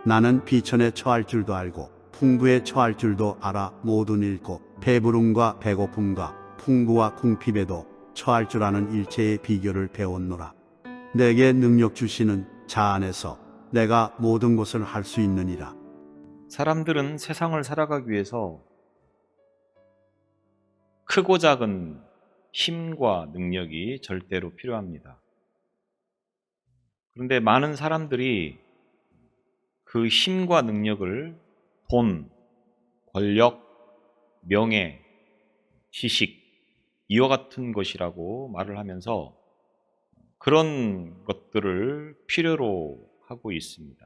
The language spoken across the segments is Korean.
나는 비천에 처할 줄도 알고 풍부에 처할 줄도 알아. 모든 읽고 배부름과 배고픔과 풍부와 궁핍에도 처할 줄 아는 일체의 비결을 배웠노라. 내게 능력 주시는 자 안에서 내가 모든 것을 할 수 있느니라. 사람들은 세상을 살아가기 위해서 크고 작은 힘과 능력이 절대로 필요합니다. 그런데 많은 사람들이 그 힘과 능력을 돈, 권력, 명예, 지식, 이와 같은 것이라고 말을 하면서 그런 것들을 필요로 하고 있습니다.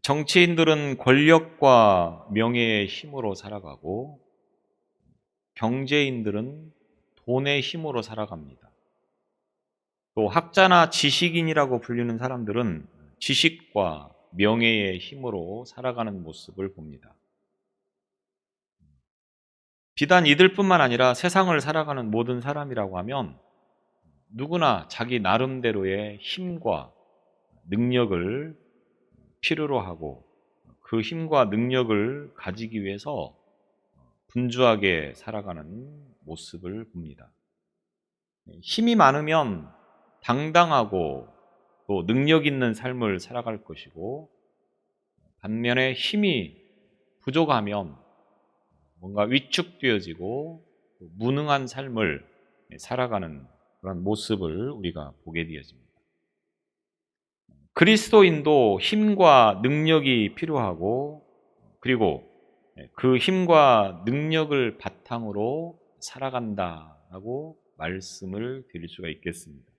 정치인들은 권력과 명예의 힘으로 살아가고 경제인들은 돈의 힘으로 살아갑니다. 또 학자나 지식인이라고 불리는 사람들은 지식과 명예의 힘으로 살아가는 모습을 봅니다. 비단 이들뿐만 아니라 세상을 살아가는 모든 사람이라고 하면 누구나 자기 나름대로의 힘과 능력을 필요로 하고 그 힘과 능력을 가지기 위해서 분주하게 살아가는 모습을 봅니다. 힘이 많으면 당당하고 또 능력 있는 삶을 살아갈 것이고, 반면에 힘이 부족하면 뭔가 위축되어지고 무능한 삶을 살아가는 그런 모습을 우리가 보게 되어집니다. 그리스도인도 힘과 능력이 필요하고, 그리고 그 힘과 능력을 바탕으로 살아간다라고 말씀을 드릴 수가 있겠습니다.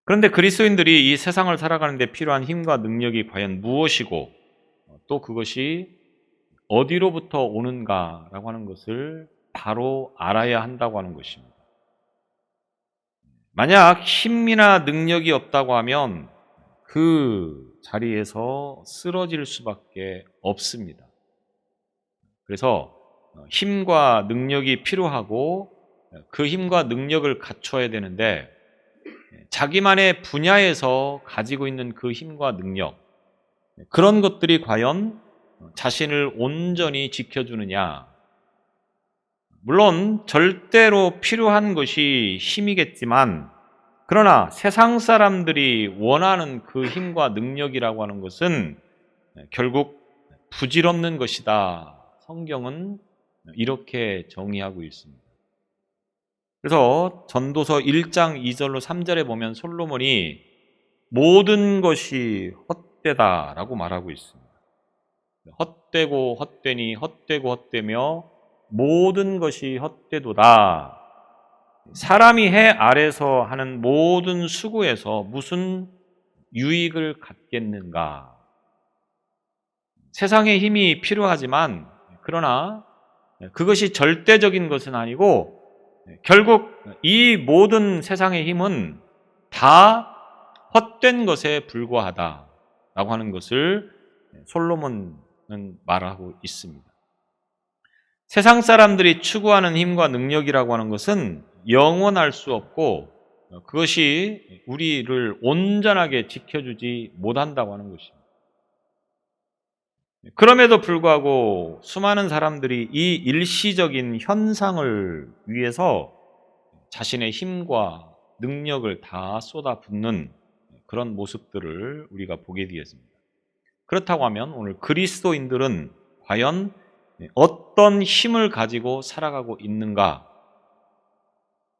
그런데 그리스도인들이 이 세상을 살아가는 데 필요한 힘과 능력이 과연 무엇이고 또 그것이 어디로부터 오는가라고 하는 것을 바로 알아야 한다고 하는 것입니다. 만약 힘이나 능력이 없다고 하면 그 자리에서 쓰러질 수밖에 없습니다. 그래서 힘과 능력이 필요하고 그 힘과 능력을 갖춰야 되는데, 자기만의 분야에서 가지고 있는 그 힘과 능력, 그런 것들이 과연 자신을 온전히 지켜주느냐? 물론 절대로 필요한 것이 힘이겠지만, 그러나 세상 사람들이 원하는 그 힘과 능력이라고 하는 것은 결국 부질없는 것이다. 성경은 이렇게 정의하고 있습니다. 그래서 전도서 1장 2절로 3절에 보면 솔로몬이 모든 것이 헛되다라고 말하고 있습니다. 헛되고 헛되니 헛되고 헛되며 모든 것이 헛되도다. 사람이 해 아래서 하는 모든 수고에서 무슨 유익을 갖겠는가? 세상의 힘이 필요하지만, 그러나 그것이 절대적인 것은 아니고 결국 이 모든 세상의 힘은 다 헛된 것에 불과하다라고 하는 것을 솔로몬은 말하고 있습니다. 세상 사람들이 추구하는 힘과 능력이라고 하는 것은 영원할 수 없고 그것이 우리를 온전하게 지켜주지 못한다고 하는 것입니다. 그럼에도 불구하고 수많은 사람들이 이 일시적인 현상을 위해서 자신의 힘과 능력을 다 쏟아붓는 그런 모습들을 우리가 보게 되었습니다. 그렇다고 하면 오늘 그리스도인들은 과연 어떤 힘을 가지고 살아가고 있는가?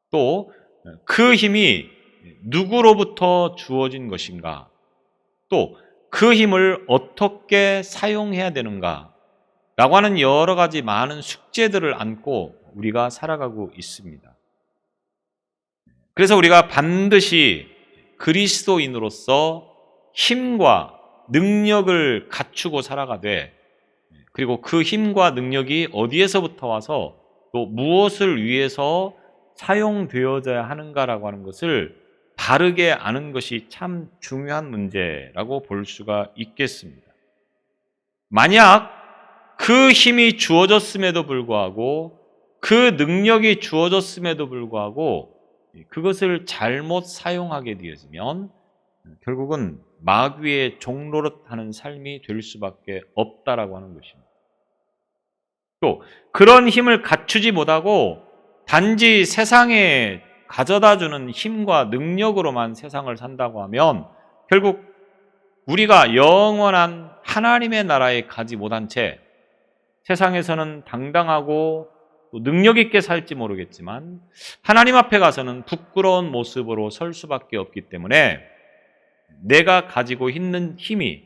또 그 힘이 누구로부터 주어진 것인가? 또 그 힘을 어떻게 사용해야 되는가? 라고 하는 여러 가지 많은 숙제들을 안고 우리가 살아가고 있습니다. 그래서 우리가 반드시 그리스도인으로서 힘과 능력을 갖추고 살아가되, 그리고 그 힘과 능력이 어디에서부터 와서 또 무엇을 위해서 사용되어져야 하는가라고 하는 것을 바르게 아는 것이 참 중요한 문제라고 볼 수가 있겠습니다. 만약 그 힘이 주어졌음에도 불구하고, 그 능력이 주어졌음에도 불구하고 그것을 잘못 사용하게 되어지면 결국은 마귀의 종노릇하는 삶이 될 수밖에 없다라고 하는 것입니다. 또 그런 힘을 갖추지 못하고 단지 세상에 가져다주는 힘과 능력으로만 세상을 산다고 하면 결국 우리가 영원한 하나님의 나라에 가지 못한 채 세상에서는 당당하고 또 능력 있게 살지 모르겠지만 하나님 앞에 가서는 부끄러운 모습으로 설 수밖에 없기 때문에 내가 가지고 있는 힘이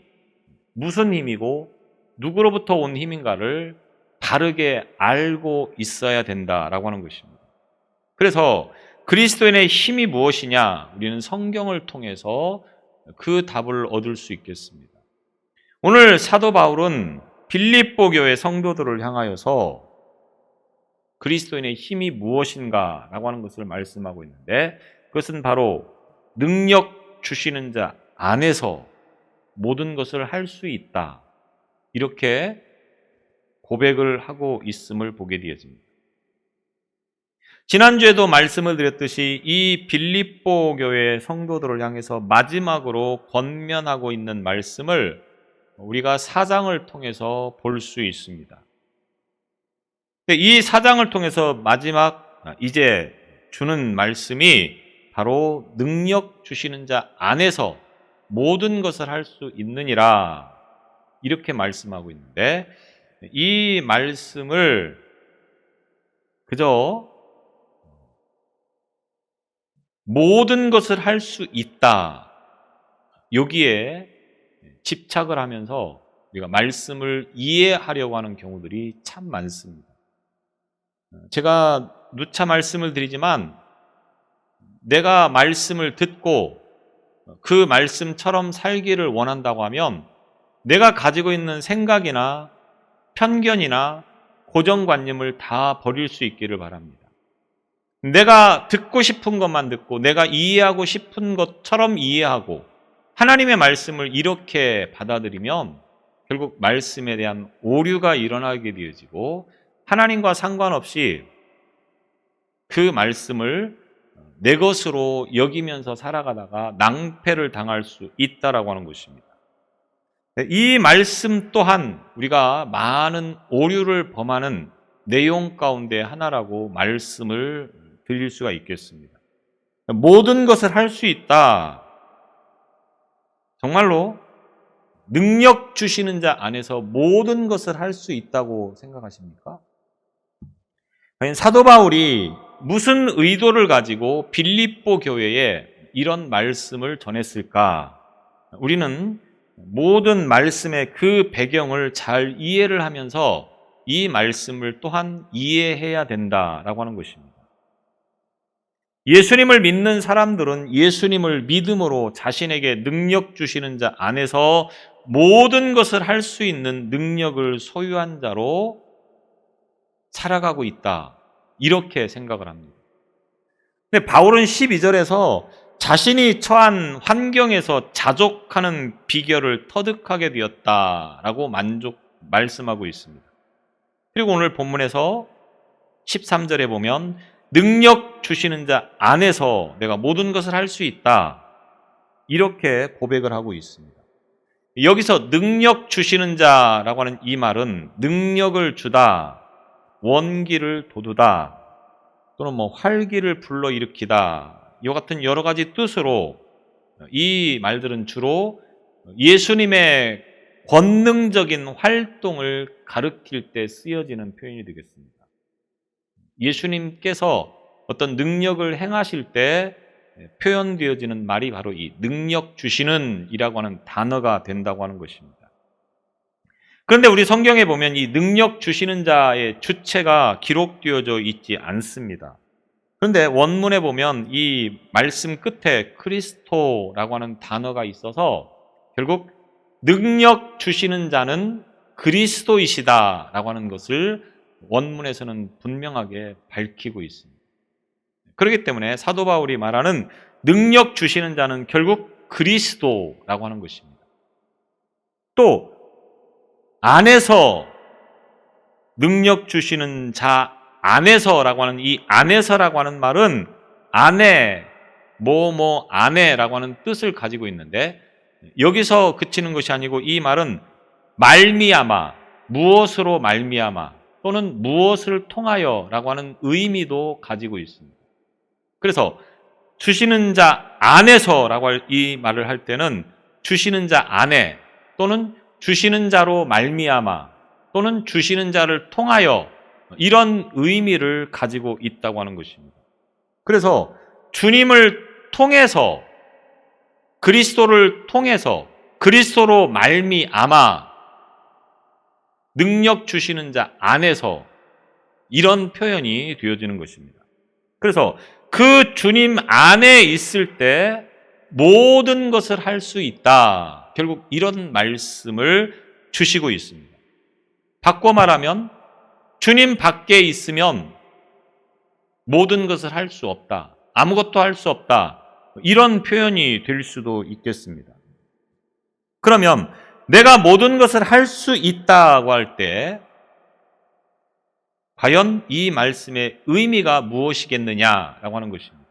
무슨 힘이고 누구로부터 온 힘인가를 바르게 알고 있어야 된다라고 하는 것입니다. 그래서 그리스도인의 힘이 무엇이냐? 우리는 성경을 통해서 그 답을 얻을 수 있겠습니다. 오늘 사도 바울은 빌립보 교회 성도들을 향하여서 그리스도인의 힘이 무엇인가라고 하는 것을 말씀하고 있는데 그것은 바로 능력 주시는 자 안에서 모든 것을 할 수 있다. 이렇게 고백을 하고 있음을 보게 되어집니다. 지난주에도 말씀을 드렸듯이 이 빌립보 교회 성도들을 향해서 마지막으로 권면하고 있는 말씀을 우리가 4장을 통해서 볼 수 있습니다. 이 4장을 통해서 마지막 이제 주는 말씀이 바로 능력 주시는 자 안에서 모든 것을 할 수 있느니라 이렇게 말씀하고 있는데 이 말씀을 그저 모든 것을 할 수 있다 여기에 집착을 하면서 우리가 말씀을 이해하려고 하는 경우들이 참 많습니다. 제가 누차 말씀을 드리지만 내가 말씀을 듣고 그 말씀처럼 살기를 원한다고 하면 내가 가지고 있는 생각이나 편견이나 고정관념을 다 버릴 수 있기를 바랍니다. 내가 듣고 싶은 것만 듣고 내가 이해하고 싶은 것처럼 이해하고 하나님의 말씀을 이렇게 받아들이면 결국 말씀에 대한 오류가 일어나게 되어지고 하나님과 상관없이 그 말씀을 내 것으로 여기면서 살아가다가 낭패를 당할 수 있다라고 하는 것입니다. 이 말씀 또한 우리가 많은 오류를 범하는 내용 가운데 하나라고 말씀을 드릴 수가 있겠습니다. 모든 것을 할 수 있다. 정말로 능력 주시는 자 안에서 모든 것을 할 수 있다고 생각하십니까? 과연 사도 바울이 무슨 의도를 가지고 빌립보 교회에 이런 말씀을 전했을까? 우리는 모든 말씀의 그 배경을 잘 이해를 하면서 이 말씀을 또한 이해해야 된다라고 하는 것입니다. 예수님을 믿는 사람들은 예수님을 믿음으로 자신에게 능력 주시는 자 안에서 모든 것을 할 수 있는 능력을 소유한 자로 살아가고 있다. 이렇게 생각을 합니다. 근데 바울은 12절에서 자신이 처한 환경에서 자족하는 비결을 터득하게 되었다라고 말씀하고 있습니다. 그리고 오늘 본문에서 13절에 보면 능력 주시는 자 안에서 내가 모든 것을 할 수 있다. 이렇게 고백을 하고 있습니다. 여기서 능력 주시는 자라고 하는 이 말은 능력을 주다, 원기를 돋우다, 또는 활기를 불러일으키다, 이와 같은 여러 가지 뜻으로 이 말들은 주로 예수님의 권능적인 활동을 가리킬 때 쓰여지는 표현이 되겠습니다. 예수님께서 어떤 능력을 행하실 때 표현되어지는 말이 바로 이 능력 주시는 이라고 하는 단어가 된다고 하는 것입니다. 그런데 우리 성경에 보면 이 능력 주시는 자의 주체가 기록되어져 있지 않습니다. 그런데 원문에 보면 이 말씀 끝에 크리스토라고 하는 단어가 있어서 결국 능력 주시는 자는 그리스도이시다라고 하는 것을 원문에서는 분명하게 밝히고 있습니다. 그렇기 때문에 사도 바울이 말하는 능력 주시는 자는 결국 그리스도라고 하는 것입니다. 또 안에서 능력 주시는 자 안에서라고 하는 이 안에서라고 하는 말은 안에 뭐뭐 안에라고 하는 뜻을 가지고 있는데 여기서 그치는 것이 아니고 이 말은 말미암아, 무엇으로 말미암아 또는 무엇을 통하여라고 하는 의미도 가지고 있습니다. 그래서 주시는 자 안에서라고 이 말을 할 때는 주시는 자 안에 또는 주시는 자로 말미암아 또는 주시는 자를 통하여 이런 의미를 가지고 있다고 하는 것입니다. 그래서 주님을 통해서 그리스도를 통해서 그리스도로 말미암아 능력 주시는 자 안에서 이런 표현이 되어지는 것입니다. 그래서 그 주님 안에 있을 때 모든 것을 할 수 있다. 결국 이런 말씀을 주시고 있습니다. 바꿔 말하면 주님 밖에 있으면 모든 것을 할 수 없다. 아무것도 할 수 없다. 이런 표현이 될 수도 있겠습니다. 그러면 내가 모든 것을 할 수 있다고 할 때 과연 이 말씀의 의미가 무엇이겠느냐라고 하는 것입니다.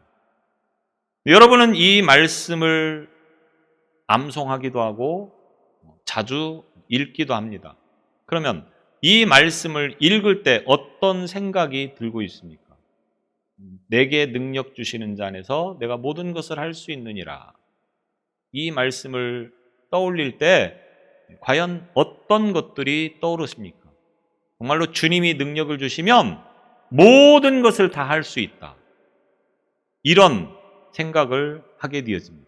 여러분은 이 말씀을 암송하기도 하고 자주 읽기도 합니다. 그러면 이 말씀을 읽을 때 어떤 생각이 들고 있습니까? 내게 능력 주시는 자 안에서 내가 모든 것을 할 수 있느니라. 이 말씀을 떠올릴 때 과연 어떤 것들이 떠오르십니까? 정말로 주님이 능력을 주시면 모든 것을 다 할 수 있다. 이런 생각을 하게 되어집니다.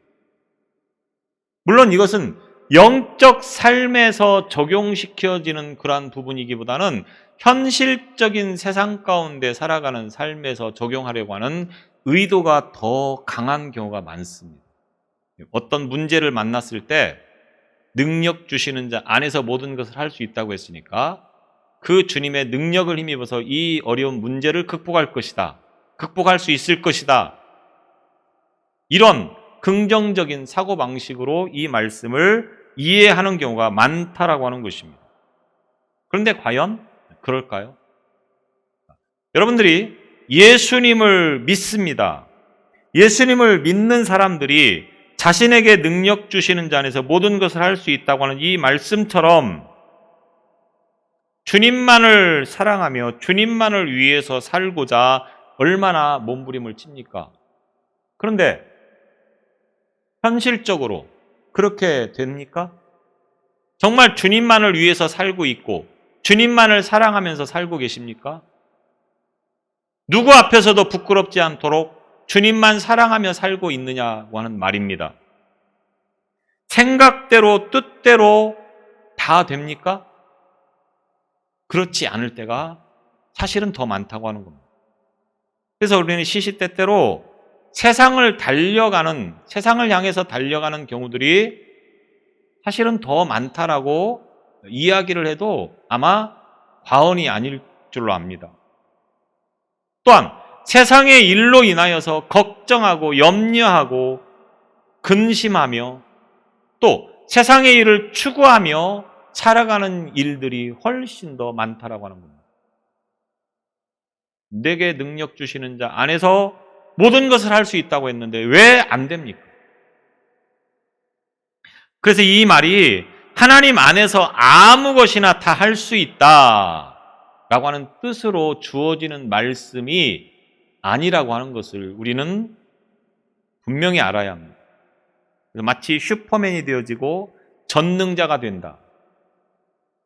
물론 이것은 영적 삶에서 적용시켜지는 그러한 부분이기보다는 현실적인 세상 가운데 살아가는 삶에서 적용하려고 하는 의도가 더 강한 경우가 많습니다. 어떤 문제를 만났을 때 능력 주시는 자 안에서 모든 것을 할 수 있다고 했으니까 그 주님의 능력을 힘입어서 이 어려운 문제를 극복할 것이다. 극복할 수 있을 것이다. 이런 긍정적인 사고방식으로 이 말씀을 이해하는 경우가 많다라고 하는 것입니다. 그런데 과연 그럴까요? 여러분들이 예수님을 믿습니다. 예수님을 믿는 사람들이 자신에게 능력 주시는 자 안에서 모든 것을 할 수 있다고 하는 이 말씀처럼 주님만을 사랑하며 주님만을 위해서 살고자 얼마나 몸부림을 칩니까? 그런데 현실적으로 그렇게 됩니까? 정말 주님만을 위해서 살고 있고 주님만을 사랑하면서 살고 계십니까? 누구 앞에서도 부끄럽지 않도록 주님만 사랑하며 살고 있느냐고 하는 말입니다. 생각대로 뜻대로 다 됩니까? 그렇지 않을 때가 사실은 더 많다고 하는 겁니다. 그래서 우리는 시시때때로 세상을 향해서 달려가는 경우들이 사실은 더 많다라고 이야기를 해도 아마 과언이 아닐 줄로 압니다. 또한 세상의 일로 인하여서 걱정하고 염려하고 근심하며 또 세상의 일을 추구하며 살아가는 일들이 훨씬 더 많다라고 하는 겁니다. 내게 능력 주시는 자 안에서 모든 것을 할 수 있다고 했는데 왜 안 됩니까? 그래서 이 말이 하나님 안에서 아무 것이나 다 할 수 있다라고 하는 뜻으로 주어지는 말씀이 아니라고 하는 것을 우리는 분명히 알아야 합니다. 마치 슈퍼맨이 되어지고 전능자가 된다.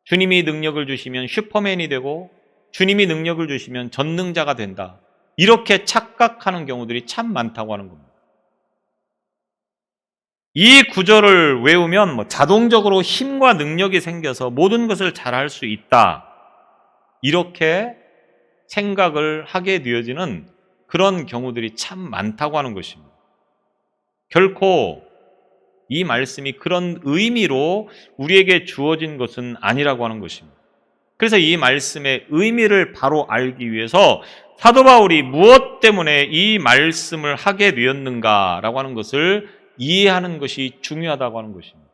주님이 능력을 주시면 슈퍼맨이 되고 주님이 능력을 주시면 전능자가 된다. 이렇게 착각하는 경우들이 참 많다고 하는 겁니다. 이 구절을 외우면 자동적으로 힘과 능력이 생겨서 모든 것을 잘할 수 있다. 이렇게 생각을 하게 되어지는 그런 경우들이 참 많다고 하는 것입니다. 결코 이 말씀이 그런 의미로 우리에게 주어진 것은 아니라고 하는 것입니다. 그래서 이 말씀의 의미를 바로 알기 위해서 사도 바울이 무엇 때문에 이 말씀을 하게 되었는가라고 하는 것을 이해하는 것이 중요하다고 하는 것입니다.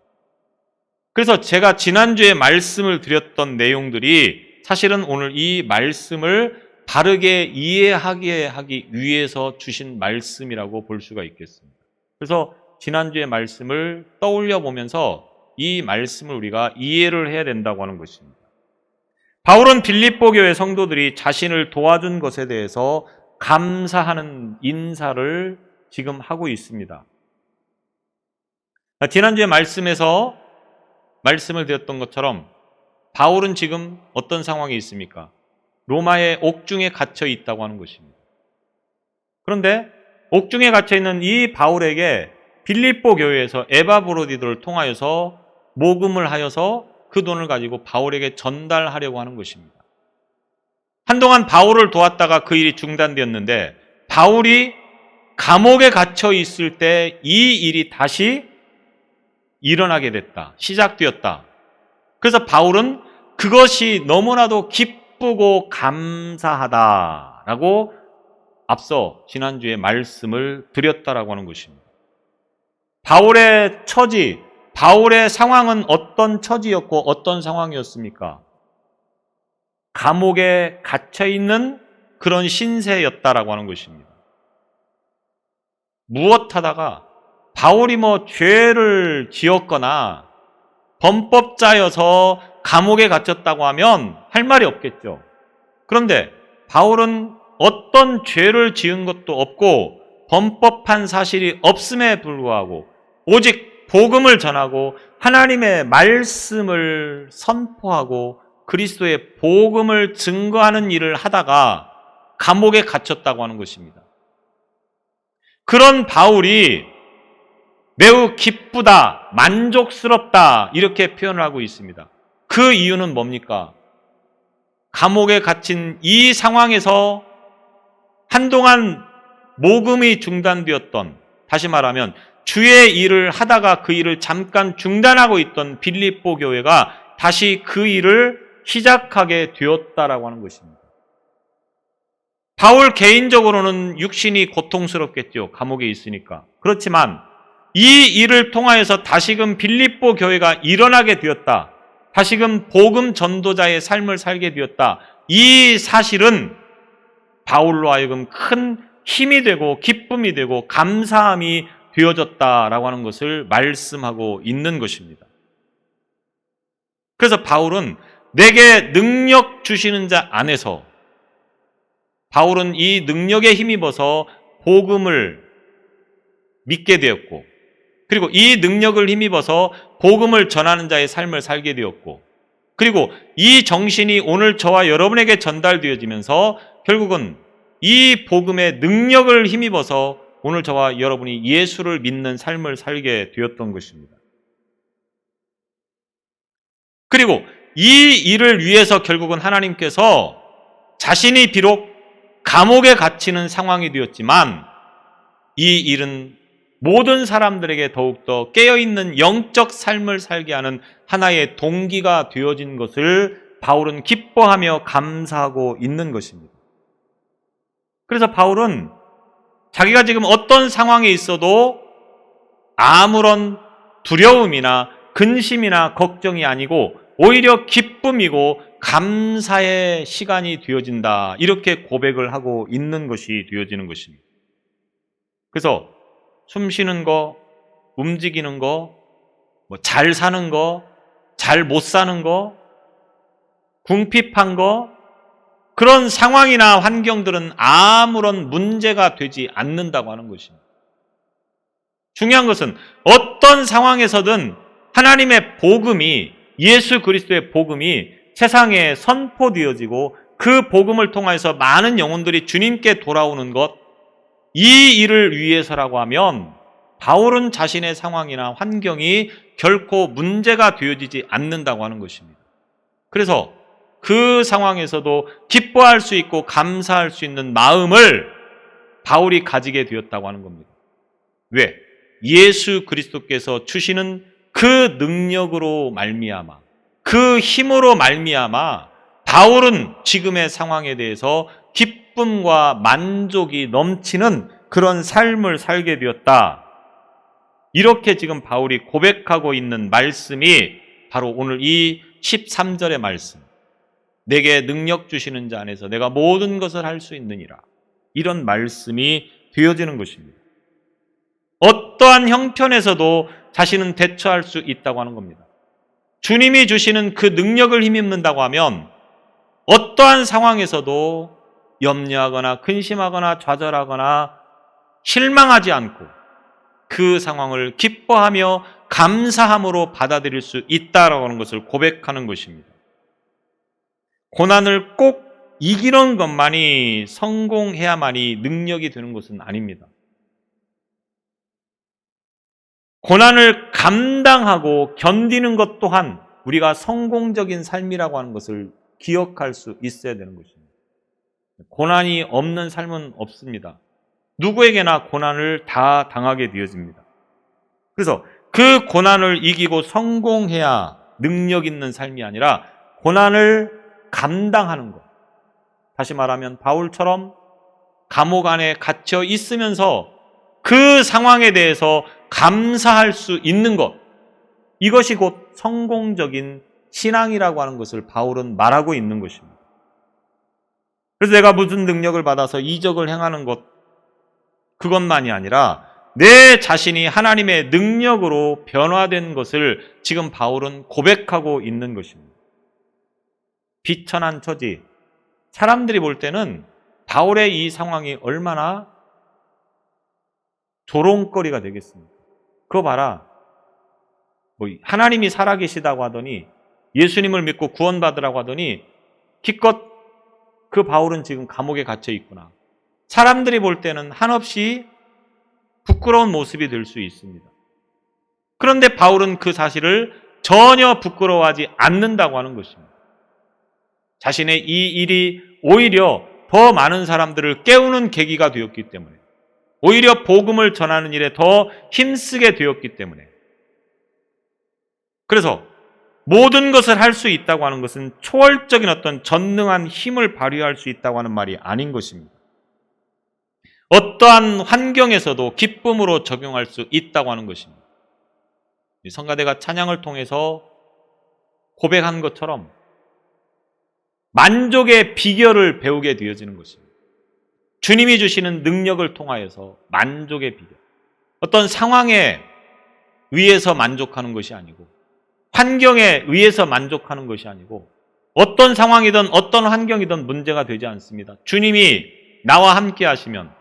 그래서 제가 지난주에 말씀을 드렸던 내용들이 사실은 오늘 이 말씀을 바르게 이해하게 하기 위해서 주신 말씀이라고 볼 수가 있겠습니다. 그래서 지난주의 말씀을 떠올려 보면서 이 말씀을 우리가 이해를 해야 된다고 하는 것입니다. 바울은 빌립보 교회 성도들이 자신을 도와준 것에 대해서 감사하는 인사를 지금 하고 있습니다. 지난주에 말씀에서 말씀을 드렸던 것처럼 바울은 지금 어떤 상황에 있습니까? 로마의 옥중에 갇혀 있다고 하는 것입니다. 그런데 옥중에 갇혀 있는 이 바울에게 빌립보 교회에서 에바브로디들을 통하여서 모금을 하여서 그 돈을 가지고 바울에게 전달하려고 하는 것입니다. 한동안 바울을 도왔다가 그 일이 중단되었는데 바울이 감옥에 갇혀 있을 때 이 일이 다시 일어나게 됐다. 시작되었다. 그래서 바울은 그것이 너무나도 기쁘고 감사하다라고 앞서 지난주에 말씀을 드렸다라고 하는 것입니다. 바울의 처지, 바울의 상황은 어떤 처지였고 어떤 상황이었습니까? 감옥에 갇혀 있는 그런 신세였다라고 하는 것입니다. 무엇하다가 바울이 죄를 지었거나 범법자여서 감옥에 갇혔다고 하면 할 말이 없겠죠. 그런데 바울은 어떤 죄를 지은 것도 없고 범법한 사실이 없음에 불구하고 오직 복음을 전하고 하나님의 말씀을 선포하고 그리스도의 복음을 증거하는 일을 하다가 감옥에 갇혔다고 하는 것입니다. 그런 바울이 매우 기쁘다, 만족스럽다 이렇게 표현을 하고 있습니다. 그 이유는 뭡니까? 감옥에 갇힌 이 상황에서 한동안 모금이 중단되었던, 다시 말하면 주의 일을 하다가 그 일을 잠깐 중단하고 있던 빌립보 교회가 다시 그 일을 시작하게 되었다라고 하는 것입니다. 바울 개인적으로는 육신이 고통스럽겠죠. 감옥에 있으니까. 그렇지만 이 일을 통하여서 다시금 빌립보 교회가 일어나게 되었다. 다시금 복음 전도자의 삶을 살게 되었다. 이 사실은 바울로 하여금 큰 힘이 되고 기쁨이 되고 감사함이 되어졌다라고 하는 것을 말씀하고 있는 것입니다. 그래서 바울은 내게 능력 주시는 자 안에서 바울은 이 능력에 힘입어서 복음을 믿게 되었고 그리고 이 능력을 힘입어서 복음을 전하는 자의 삶을 살게 되었고 그리고 이 정신이 오늘 저와 여러분에게 전달되어지면서 결국은 이 복음의 능력을 힘입어서 오늘 저와 여러분이 예수를 믿는 삶을 살게 되었던 것입니다. 그리고 이 일을 위해서 결국은 하나님께서 자신이 비록 감옥에 갇히는 상황이 되었지만 이 일은 모든 사람들에게 더욱더 깨어있는 영적 삶을 살게 하는 하나의 동기가 되어진 것을 바울은 기뻐하며 감사하고 있는 것입니다. 그래서 바울은 자기가 지금 어떤 상황에 있어도 아무런 두려움이나 근심이나 걱정이 아니고 오히려 기쁨이고 감사의 시간이 되어진다. 이렇게 고백을 하고 있는 것이 되어지는 것입니다. 그래서 숨 쉬는 거, 움직이는 거, 잘 사는 거, 잘 못 사는 거, 궁핍한 거, 그런 상황이나 환경들은 아무런 문제가 되지 않는다고 하는 것입니다. 중요한 것은 어떤 상황에서든 하나님의 복음이, 예수 그리스도의 복음이 세상에 선포되어지고 그 복음을 통해서 많은 영혼들이 주님께 돌아오는 것, 이 일을 위해서라고 하면 바울은 자신의 상황이나 환경이 결코 문제가 되어지지 않는다고 하는 것입니다. 그래서 그 상황에서도 기뻐할 수 있고 감사할 수 있는 마음을 바울이 가지게 되었다고 하는 겁니다. 왜? 예수 그리스도께서 주시는 그 능력으로 말미암아, 그 힘으로 말미암아 바울은 지금의 상황에 대해서 기쁨과 만족이 넘치는 그런 삶을 살게 되었다. 이렇게 지금 바울이 고백하고 있는 말씀이 바로 오늘 이 13절의 말씀. 내게 능력 주시는 자 안에서 내가 모든 것을 할 수 있느니라. 이런 말씀이 되어지는 것입니다. 어떤 어떠한 형편에서도 자신은 대처할 수 있다고 하는 겁니다. 주님이 주시는 그 능력을 힘입는다고 하면 어떠한 상황에서도 염려하거나 근심하거나 좌절하거나 실망하지 않고 그 상황을 기뻐하며 감사함으로 받아들일 수 있다라고 하는 것을 고백하는 것입니다. 고난을 꼭 이기는 것만이 성공해야만이 능력이 되는 것은 아닙니다. 고난을 감당하고 견디는 것 또한 우리가 성공적인 삶이라고 하는 것을 기억할 수 있어야 되는 것입니다. 고난이 없는 삶은 없습니다. 누구에게나 고난을 다 당하게 되어집니다. 그래서 그 고난을 이기고 성공해야 능력 있는 삶이 아니라 고난을 감당하는 것. 다시 말하면 바울처럼 감옥 안에 갇혀 있으면서 그 상황에 대해서 감사할 수 있는 것. 이것이 곧 성공적인 신앙이라고 하는 것을 바울은 말하고 있는 것입니다. 그래서 내가 무슨 능력을 받아서 이적을 행하는 것, 그것만이 아니라 내 자신이 하나님의 능력으로 변화된 것을 지금 바울은 고백하고 있는 것입니다. 비천한 처지, 사람들이 볼 때는 바울의 이 상황이 얼마나 조롱거리가 되겠습니까? 그거 봐라. 하나님이 살아계시다고 하더니 예수님을 믿고 구원받으라고 하더니 기껏 그 바울은 지금 감옥에 갇혀 있구나. 사람들이 볼 때는 한없이 부끄러운 모습이 될 수 있습니다. 그런데 바울은 그 사실을 전혀 부끄러워하지 않는다고 하는 것입니다. 자신의 이 일이 오히려 더 많은 사람들을 깨우는 계기가 되었기 때문에, 오히려 복음을 전하는 일에 더 힘쓰게 되었기 때문에, 그래서 모든 것을 할 수 있다고 하는 것은 초월적인 어떤 전능한 힘을 발휘할 수 있다고 하는 말이 아닌 것입니다. 어떠한 환경에서도 기쁨으로 적용할 수 있다고 하는 것입니다. 성가대가 찬양을 통해서 고백한 것처럼 만족의 비결을 배우게 되어지는 것입니다. 주님이 주시는 능력을 통하여서 만족의 비결. 어떤 상황에 의해서 만족하는 것이 아니고, 환경에 의해서 만족하는 것이 아니고, 어떤 상황이든 어떤 환경이든 문제가 되지 않습니다. 주님이 나와 함께 하시면,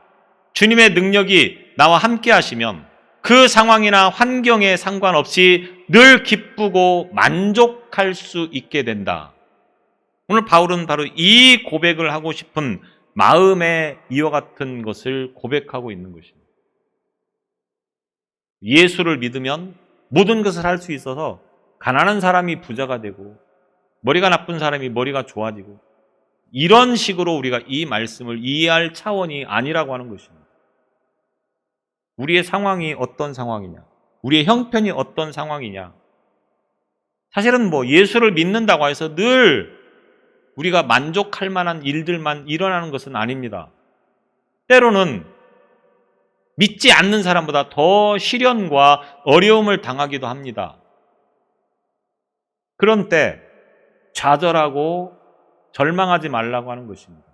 주님의 능력이 나와 함께 하시면 그 상황이나 환경에 상관없이 늘 기쁘고 만족할 수 있게 된다. 오늘 바울은 바로 이 고백을 하고 싶은 마음의 이와 같은 것을 고백하고 있는 것입니다. 예수를 믿으면 모든 것을 할 수 있어서 가난한 사람이 부자가 되고 머리가 나쁜 사람이 머리가 좋아지고, 이런 식으로 우리가 이 말씀을 이해할 차원이 아니라고 하는 것입니다. 우리의 상황이 어떤 상황이냐, 우리의 형편이 어떤 상황이냐, 사실은 예수를 믿는다고 해서 늘 우리가 만족할 만한 일들만 일어나는 것은 아닙니다. 때로는 믿지 않는 사람보다 더 시련과 어려움을 당하기도 합니다. 그런 때 좌절하고 절망하지 말라고 하는 것입니다.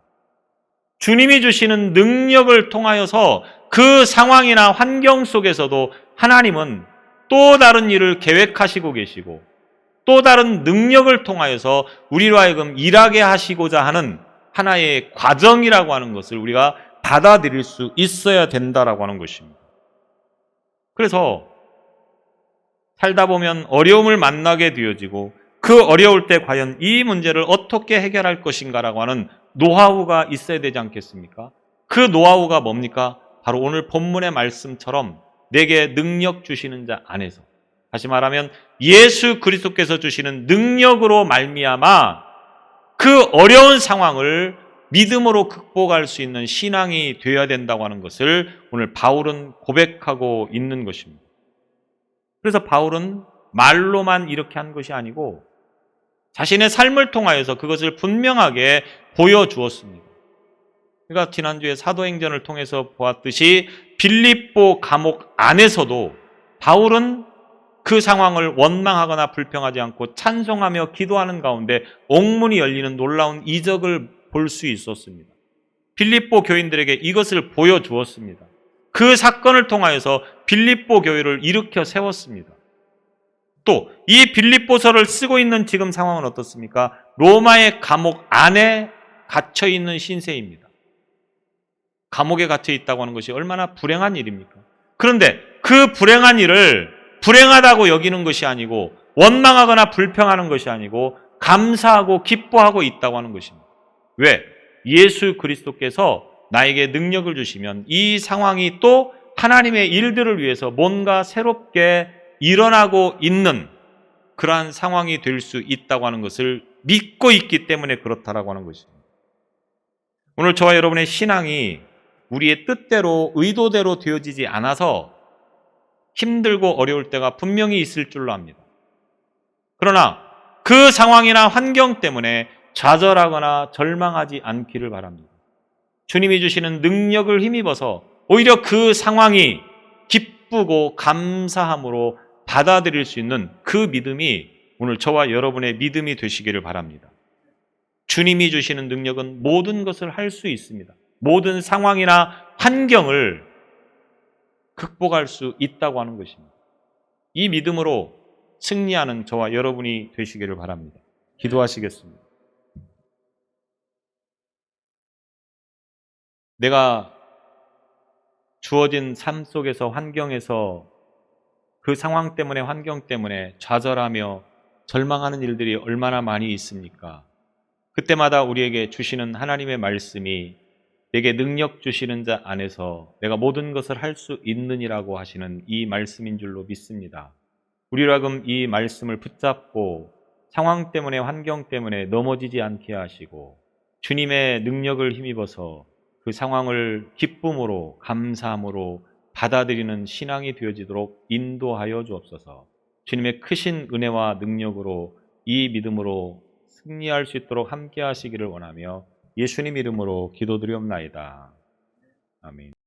주님이 주시는 능력을 통하여서 그 상황이나 환경 속에서도 하나님은 또 다른 일을 계획하시고 계시고, 또 다른 능력을 통하여서 우리로 하여금 일하게 하시고자 하는 하나의 과정이라고 하는 것을 우리가 받아들일 수 있어야 된다라고 하는 것입니다. 그래서 살다 보면 어려움을 만나게 되어지고, 그 어려울 때 과연 이 문제를 어떻게 해결할 것인가라고 하는 노하우가 있어야 되지 않겠습니까? 그 노하우가 뭡니까? 바로 오늘 본문의 말씀처럼 내게 능력 주시는 자 안에서, 다시 말하면 예수 그리스도께서 주시는 능력으로 말미암아 그 어려운 상황을 믿음으로 극복할 수 있는 신앙이 되어야 된다고 하는 것을 오늘 바울은 고백하고 있는 것입니다. 그래서 바울은 말로만 이렇게 한 것이 아니고 자신의 삶을 통하여서 그것을 분명하게 보여주었습니다. 그러니까 지난주에 사도행전을 통해서 보았듯이 빌립보 감옥 안에서도 바울은 그 상황을 원망하거나 불평하지 않고 찬송하며 기도하는 가운데 옥문이 열리는 놀라운 이적을 볼 수 있었습니다. 빌립보 교인들에게 이것을 보여주었습니다. 그 사건을 통하여서 빌립보 교회를 일으켜 세웠습니다. 또 이 빌립보서를 쓰고 있는 지금 상황은 어떻습니까? 로마의 감옥 안에 갇혀 있는 신세입니다. 감옥에 갇혀 있다고 하는 것이 얼마나 불행한 일입니까? 그런데 그 불행한 일을 불행하다고 여기는 것이 아니고 원망하거나 불평하는 것이 아니고 감사하고 기뻐하고 있다고 하는 것입니다. 왜? 예수 그리스도께서 나에게 능력을 주시면 이 상황이 또 하나님의 일들을 위해서 뭔가 새롭게 일어나고 있는 그러한 상황이 될 수 있다고 하는 것을 믿고 있기 때문에 그렇다라고 하는 것입니다. 오늘 저와 여러분의 신앙이 우리의 뜻대로 의도대로 되어지지 않아서 힘들고 어려울 때가 분명히 있을 줄로 압니다. 그러나 그 상황이나 환경 때문에 좌절하거나 절망하지 않기를 바랍니다. 주님이 주시는 능력을 힘입어서 오히려 그 상황이 기쁘고 감사함으로 받아들일 수 있는 그 믿음이 오늘 저와 여러분의 믿음이 되시기를 바랍니다. 주님이 주시는 능력은 모든 것을 할 수 있습니다. 모든 상황이나 환경을 극복할 수 있다고 하는 것입니다. 이 믿음으로 승리하는 저와 여러분이 되시기를 바랍니다. 기도하시겠습니다. 내가 주어진 삶 속에서 환경에서 그 상황 때문에 환경 때문에 좌절하며 절망하는 일들이 얼마나 많이 있습니까? 그때마다 우리에게 주시는 하나님의 말씀이 내게 능력 주시는 자 안에서 내가 모든 것을 할 수 있느니라고 하시는 이 말씀인 줄로 믿습니다. 우리로 하여금 이 말씀을 붙잡고 상황 때문에 환경 때문에 넘어지지 않게 하시고 주님의 능력을 힘입어서 그 상황을 기쁨으로 감사함으로 받아들이는 신앙이 되어지도록 인도하여 주옵소서. 주님의 크신 은혜와 능력으로 이 믿음으로 승리할 수 있도록 함께 하시기를 원하며 예수님 이름으로 기도드리옵나이다. 아멘.